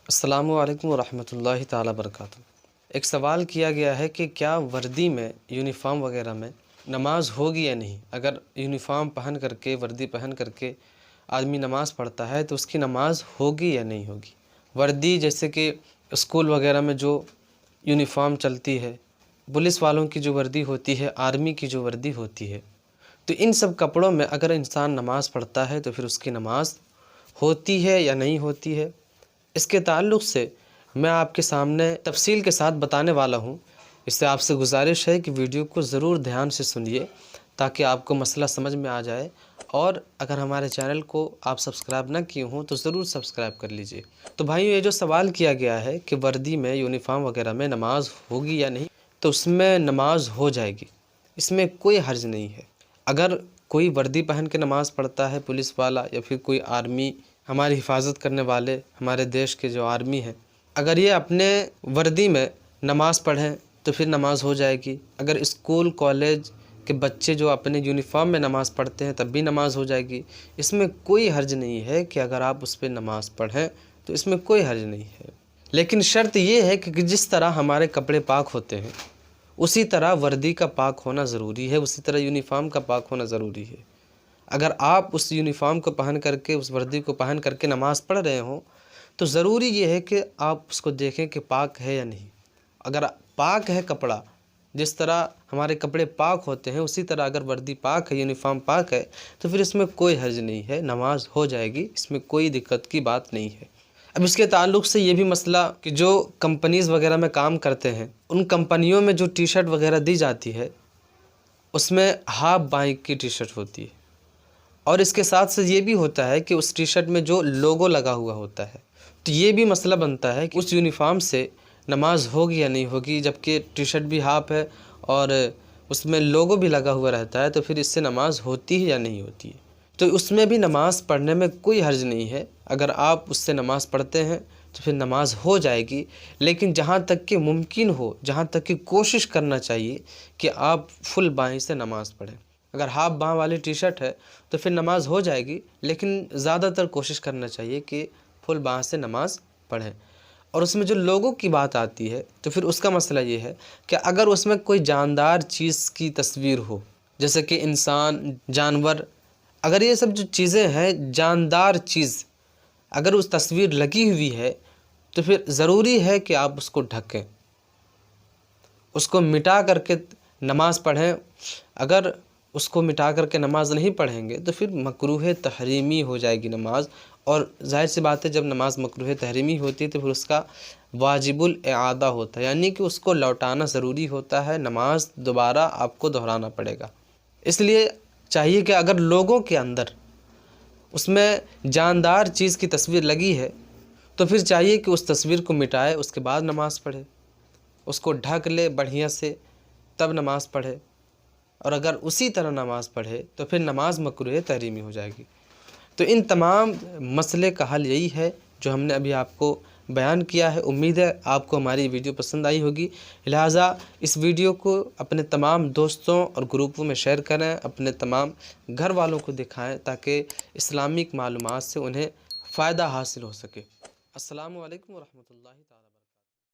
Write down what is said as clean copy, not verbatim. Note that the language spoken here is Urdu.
السلام علیکم ورحمۃ اللہ تعالیٰ وبرکاتہ۔ ایک سوال کیا گیا ہے کہ کیا وردی میں یونیفارم وغیرہ میں نماز ہوگی یا نہیں؟ اگر یونیفارم پہن کر کے وردی پہن کر کے آدمی نماز پڑھتا ہے تو اس کی نماز ہوگی یا نہیں ہوگی؟ وردی جیسے کہ اسکول وغیرہ میں جو یونیفارم چلتی ہے، پولیس والوں کی جو وردی ہوتی ہے، آرمی کی جو وردی ہوتی ہے، تو ان سب کپڑوں میں اگر انسان نماز پڑھتا ہے تو پھر اس کی نماز ہوتی ہے یا نہیں ہوتی ہے؟ اس کے تعلق سے میں آپ کے سامنے تفصیل کے ساتھ بتانے والا ہوں۔ اس سے آپ سے گزارش ہے کہ ویڈیو کو ضرور دھیان سے سنیے تاکہ آپ کو مسئلہ سمجھ میں آ جائے، اور اگر ہمارے چینل کو آپ سبسکرائب نہ کیے ہوں تو ضرور سبسکرائب کر لیجئے۔ تو بھائیو، یہ جو سوال کیا گیا ہے کہ وردی میں یونیفارم وغیرہ میں نماز ہوگی یا نہیں، تو اس میں نماز ہو جائے گی، اس میں کوئی حرج نہیں ہے۔ اگر کوئی وردی پہن کے نماز پڑھتا ہے، پولیس والا یا پھر کوئی آرمی، ہماری حفاظت کرنے والے ہمارے دیش کے جو آرمی ہیں، اگر یہ اپنے وردی میں نماز پڑھیں تو پھر نماز ہو جائے گی۔ اگر اسکول کالج کے بچے جو اپنے یونیفارم میں نماز پڑھتے ہیں تب بھی نماز ہو جائے گی۔ اس میں کوئی حرج نہیں ہے کہ اگر آپ اس پہ نماز پڑھیں تو اس میں کوئی حرج نہیں ہے، لیکن شرط یہ ہے کہ جس طرح ہمارے کپڑے پاک ہوتے ہیں اسی طرح وردی کا پاک ہونا ضروری ہے، اسی طرح یونیفارم کا پاک ہونا ضروری ہے۔ اگر آپ اس یونیفارم کو پہن کر کے، اس وردی کو پہن کر کے نماز پڑھ رہے ہوں تو ضروری یہ ہے کہ آپ اس کو دیکھیں کہ پاک ہے یا نہیں۔ اگر پاک ہے کپڑا، جس طرح ہمارے کپڑے پاک ہوتے ہیں اسی طرح اگر وردی پاک ہے، یونیفارم پاک ہے، تو پھر اس میں کوئی حرج نہیں ہے، نماز ہو جائے گی، اس میں کوئی دقت کی بات نہیں ہے۔ اب اس کے تعلق سے یہ بھی مسئلہ کہ جو کمپنیز وغیرہ میں کام کرتے ہیں، ان کمپنیوں میں جو ٹی شرٹ وغیرہ دی جاتی ہے اس میں ہاف بائیں کی ٹی شرٹ ہوتی ہے، اور اس کے ساتھ سے یہ بھی ہوتا ہے کہ اس ٹی شرٹ میں جو لوگو لگا ہوا ہوتا ہے، تو یہ بھی مسئلہ بنتا ہے کہ اس یونیفارم سے نماز ہوگی یا نہیں ہوگی، جبکہ ٹی شرٹ بھی ہاف ہے اور اس میں لوگو بھی لگا ہوا رہتا ہے، تو پھر اس سے نماز ہوتی ہے یا نہیں ہوتی ہے؟ تو اس میں بھی نماز پڑھنے میں کوئی حرج نہیں ہے۔ اگر آپ اس سے نماز پڑھتے ہیں تو پھر نماز ہو جائے گی، لیکن جہاں تک کہ ممکن ہو، جہاں تک کہ کوشش کرنا چاہیے کہ آپ فل بائیں سے نماز پڑھیں۔ اگر ہاف باں والی ٹی شرٹ ہے تو پھر نماز ہو جائے گی، لیکن زیادہ تر کوشش کرنا چاہیے کہ فل باں سے نماز پڑھیں۔ اور اس میں جو لوگوں کی بات آتی ہے تو پھر اس کا مسئلہ یہ ہے کہ اگر اس میں کوئی جاندار چیز کی تصویر ہو، جیسے کہ انسان، جانور، اگر یہ سب جو چیزیں ہیں جاندار چیز اگر اس تصویر لگی ہوئی ہے تو پھر ضروری ہے کہ آپ اس کو ڈھکیں، اس کو مٹا کر کے نماز پڑھیں۔ اگر اس کو مٹا کر کے نماز نہیں پڑھیں گے تو پھر مکروہ تحریمی ہو جائے گی نماز، اور ظاہر سی بات ہے جب نماز مکروہ تحریمی ہوتی ہے تو پھر اس کا واجب الاعادہ ہوتا ہے، یعنی کہ اس کو لوٹانا ضروری ہوتا ہے، نماز دوبارہ آپ کو دہرانا پڑے گا۔ اس لیے چاہیے کہ اگر لوگوں کے اندر اس میں جاندار چیز کی تصویر لگی ہے تو پھر چاہیے کہ اس تصویر کو مٹائے، اس کے بعد نماز پڑھے، اس کو ڈھک لے بڑھیا سے، تب نماز پڑھے۔ اور اگر اسی طرح نماز پڑھے تو پھر نماز مکروہ تحریمی ہو جائے گی۔ تو ان تمام مسئلے کا حل یہی ہے جو ہم نے ابھی آپ کو بیان کیا ہے۔ امید ہے آپ کو ہماری ویڈیو پسند آئی ہوگی، لہٰذا اس ویڈیو کو اپنے تمام دوستوں اور گروپوں میں شیئر کریں، اپنے تمام گھر والوں کو دکھائیں تاکہ اسلامک معلومات سے انہیں فائدہ حاصل ہو سکے۔ السلام علیکم ورحمۃ اللہ تعالیٰ۔